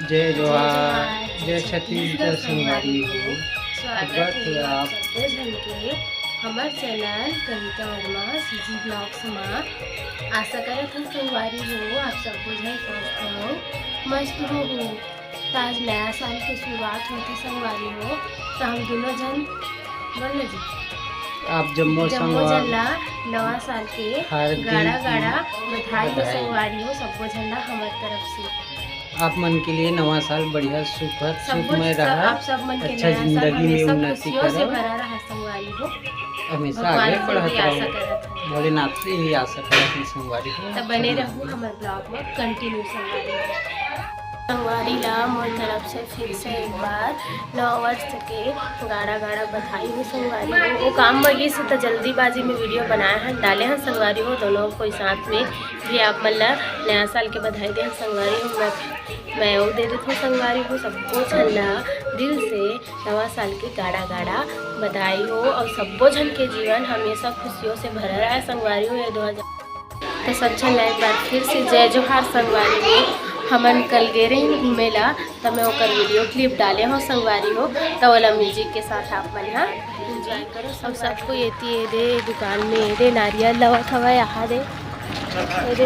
जय जोहार, जय छत्तीसगढ़ संगवारी हो। स्वागत है आप सबको जन के हमार चैनल कविता वर्मा सीजी ब्लॉग्स में। आशा करत हूँ संगवारी हो आप सबको जन स्वस्थ हो, मस्त हो। आज नया साल की शुरुआत होती संगवारी हो, तो हम दोनों जन बोल जी आप जम्मो जल्ला नवा साल के गाड़ा गाड़ा बधाई हो बधाई। संगवारी हो सबको झल्ला हमारे तरफ से। आप मन के लिए नवा साल बढ़िया सुखमय रहा, आप सब मन के अच्छा नया साल जिंदगी में हमेशा उन्नति खुशियों से करो, भरा रहा संगवारी हो। हमेशा भगवान आगे से बढ़त भी आशा रहो। करत है। भोलेनाथ से ही आशा करत हूँ संगवारी हो। तब बने रहूँ हमारे ब्लॉग में कंटिन्यू संगवारी ला मोर तरफ से फिर से एक बार नव वर्ष के गाड़ा गाड़ा बधाई हो संगवारी हो। वो काम वही से तो जल्दीबाजी में वीडियो बनाए हैं डाले हैं संगवारी हो, दोनों कोई साथ में भी आप मतलब नया साल के बधाई दें संगवारी हो। मैं वो दे देती हूँ संगवारी हो सबको छल्ला दिल से नवा साल के गाड़ा गाड़ा बधाई हो, और सबको झन के जीवन हमेशा खुशियों से भरा रहा है संगवारी हो। ये 2000 तो सब छल्ला एक बार फिर से जय जोहार संगवारी हो। हमन कल गे रही घूमेला, तब मैं ओकर वीडियो क्लिप डाले हो संगवारी हो, तो वाला म्यूजिक के साथ आप मन यहाँ एंजॉय करो। सबको ये दे दुकान में ये दे नारियल लवत हवा यहाँ दे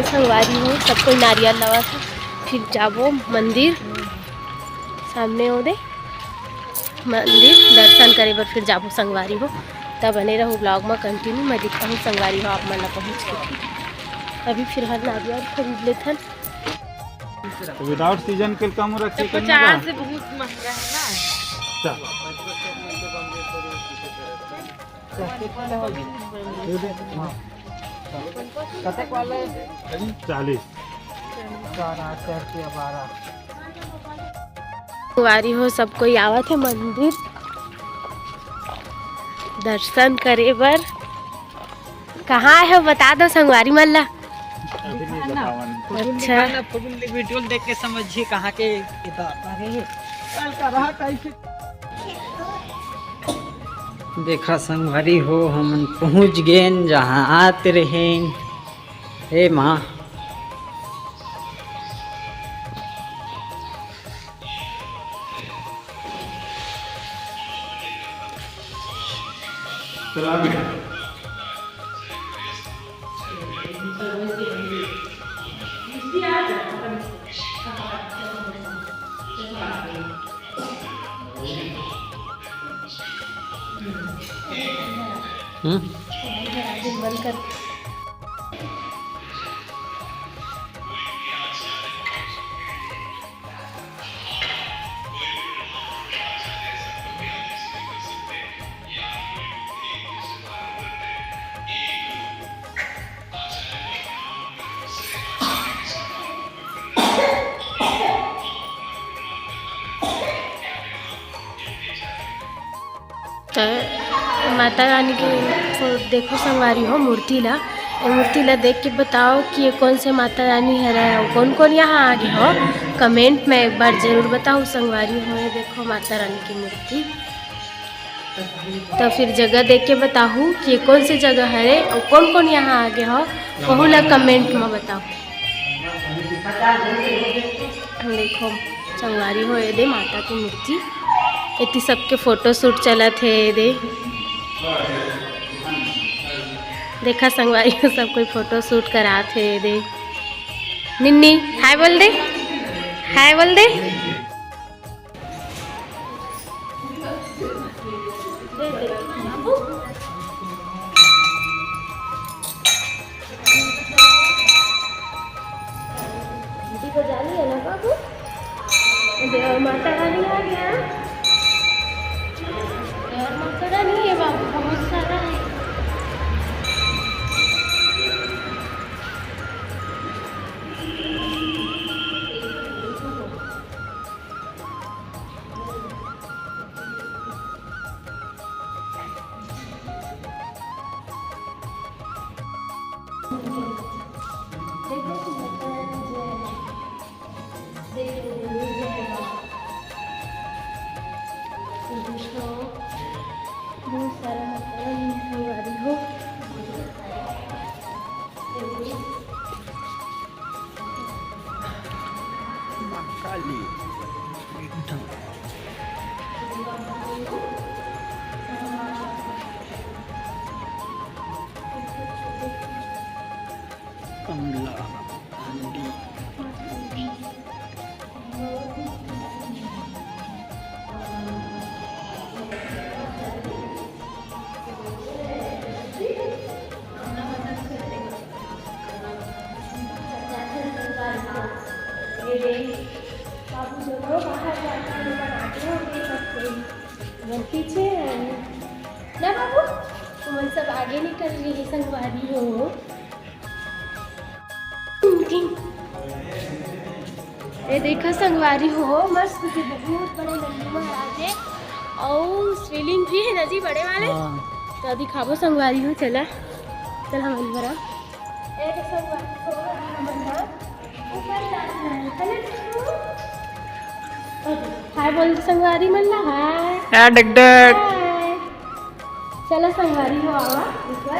संगवारी हो, सबको नारियल लवत है। फिर जाबो मंदिर सामने हो दे मंदिर दर्शन करे बर, फिर जाबो संगवारी हो। तब बने रहो ब्लॉग में कंटिन्यू, मैं दिखता हूँ संगवारी हो आप मन ला पहुँच के। अभी फिर हर नारियल खरीद लेते हैं। तो विदाउट सीजन के कम रखिए, 50 से बहुत महंगा है ना। कतक वाले 40 संगवारी हो सब कोई आवत है मंदिर दर्शन करे बर। कहाँ है बता दो संगवारी मल्ला। अच्छा वीडियो देख के समझिए कहाँ के देखा संगवारी हो, हम पहुँच गए जहाँ आते रहे। हे माँ बंद कर। माता रानी के देखो संगवारी हो मूर्ति ला, ये मूर्ति ला देख के बताओ कि ये कौन से माता रानी है, कौन कौन यहाँ आगे हो कमेंट में एक बार जरूर बताओ संगवारी हो। ये देखो माता रानी की मूर्ति, तो फिर जगह देख के बताऊँ कि ये कौन सी जगह है और कौन कौन यहाँ आगे हो, वह ला कमेंट में बताओ। देखो संगवारी हो ये दे माता की मूर्ति, इतनी सबके फोटो शूट चला थे दे देखा संगवारी सब कोई फोटो शूट करा थे दे। निन्नी हाय बोल दे, हाय बोल दे। दीदी को जानी है ना बाबू, देव माता रानी आ गया। देव माता रानी है बाबू, बहुत सारा है। बहुत सारा संगवारी हो। काली कमला हंडी पीछे ना बाबू तुम सब आगे निकल रही है संगवारी हो। ये देखो संगवारी हो मस्त से बहुत बड़े नंदी महाराज है और स्विलिंग भी है ना जी बड़े वाले। तो दिखाबो संगवारी हो चला चल हम भरा एक संगवारी हो हमन ऊपर जाना है हाय बोल संगवारी मन ना हाय डक डक चलो संगवारी हो आवा ऊपर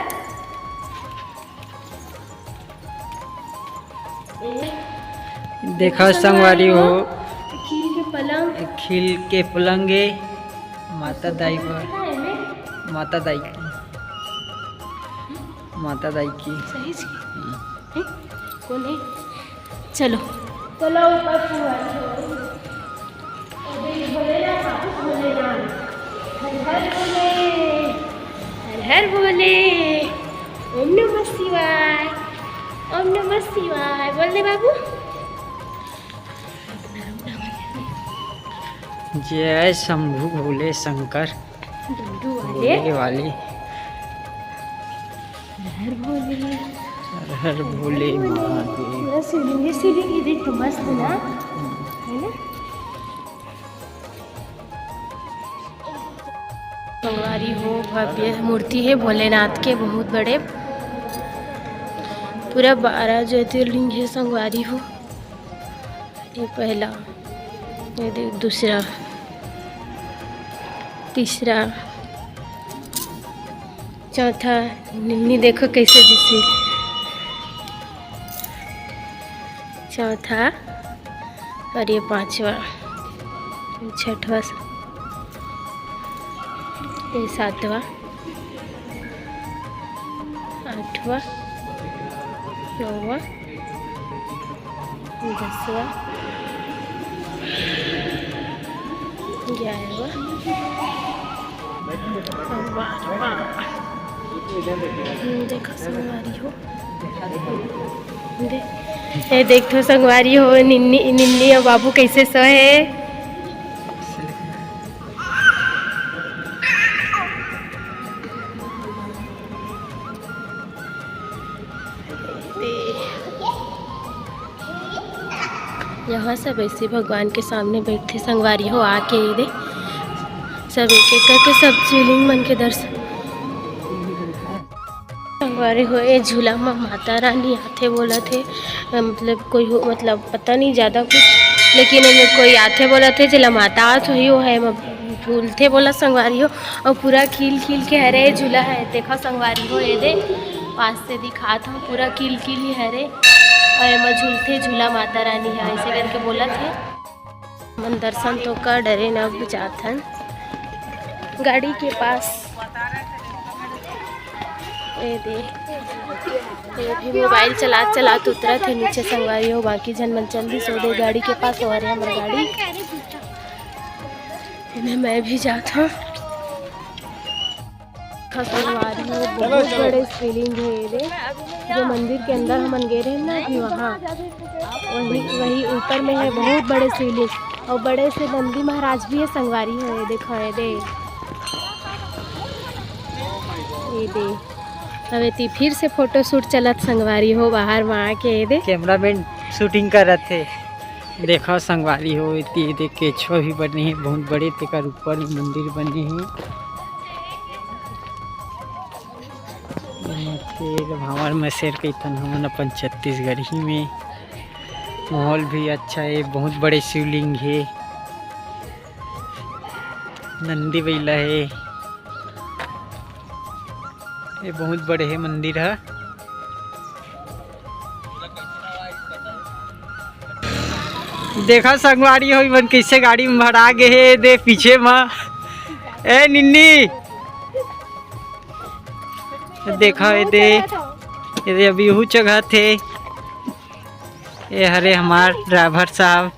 देखो संगवारी हो खील के पलंग खिल के पलंगे माता दाई पर माता दाई की सही है कौन है चलो चलो ऊपर संगवारी हो हर भोले ओम नमः शिवाय ओम नमः शिवाय बोल दे बाबू। जय शंभु भोले शंकर डंडू वाले भोले वाले हर भोले हर भोले महादेव। पूरा सीढ़ी देख तो मस्त ना है ना। संगवारी हो भव्य मूर्ति है भोलेनाथ के बहुत बड़े पूरा 12 ज्योतिर्लिंग है संगवारी हो। ये पहला ये देख दूसरा तीसरा चौथा निम्नी देखो कैसे जैसे चौथा और ये पांचवा छठवा ये सातवां आठवां नौवां 10वां 11वां 12वां। देखो संगवारी हो ये देखो संगवारी हो निन्नी और बाबू कैसे सोए। यहाँ सब ऐसे भगवान के सामने बैठे संगवारी हो आके दे सब एक एक करके सब शिवलिंग मन के दर्शन संगवारी हो। ये झूला में माता रानी आते बोला थे मतलब कोई हो मतलब पता नहीं ज़्यादा कुछ लेकिन कोई आते बोला थे चला माता आत हो है झूलते बोला संगवारी हो और पूरा खिल खिल के हरे झूला है देखो संगवारी हो। ये दे पास से दिखा था पूरा खिल खिल ही हरे और एम झूलते झूला माता रानी है ऐसे करके बोला थे। मन दर्शन तो कर डरे न जाथन गाड़ी के पास ये भी मोबाइल चला उतरा थे नीचे संगवारी हो बाकी जन मन जल्दी सो दे गाड़ी के पास हो रहे हमारी गाड़ी इन्हें मैं भी जाता हूँ। संगवारी हो बहुत बड़े शिवलिंग है ये जो मंदिर के अंदर हम गए रहे ना कि वहाँ वही ऊपर में है बहुत बड़े शिवलिंग और बड़े से नंदी महाराज भी है संगवारी हो। ये देखो ये दे अबे ती फिर से फोटो शूट चलत संगवारी हो बाहर वहाँ के दे कैमरामैन शूटिंग कर रहे थे। देखो संगवारी हो इतनी देख के छो भी बने हैं बहुत बड़े तेकर ऊपर मंदिर बने हैं। भावर में शेर के तन हमन अपन छत्तीसगढ़ ही में माहौल भी अच्छा है बहुत बड़े शिवलिंग है नंदी बैला है ये बहुत बड़े है मंदिर है। देखा संगवारी हो मन कैसे गाड़ी में भरा गे हे दे पीछे में। ए निन्नी देखा ये अभी यहू जगह थे। ये हरे हमार ड्राइवर साहब